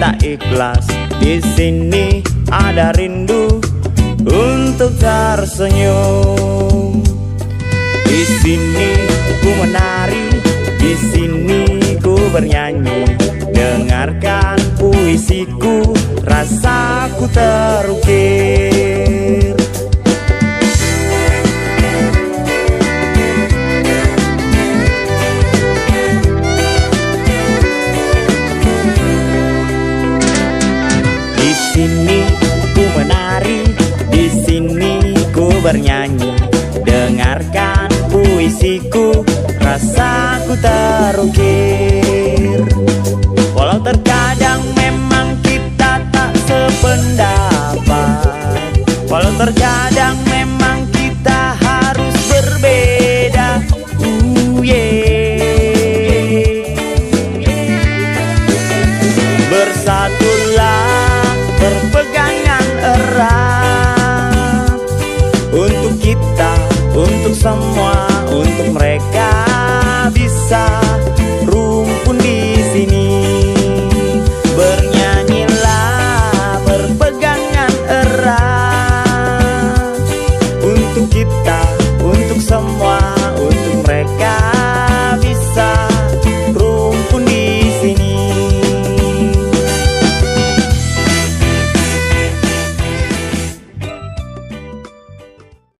kita ikhlas. Di sini ada rindu untuk tersenyum. Di sini ku menari, di sini ku bernyanyi. Dengarkan puisiku, rasaku terukir. Di sini ku menari, di sini ku bernyanyi. Dengarkan puisiku, rasaku terukir. Walau terkadang memang kita tak sependapat, walau terkadang memang kita harus berbeda. Bersatulah, berpegangan erat, untuk kita, untuk semua, untuk mereka bisa rumpun di sini. Bernyanyilah, berpegangan erat, untuk kita,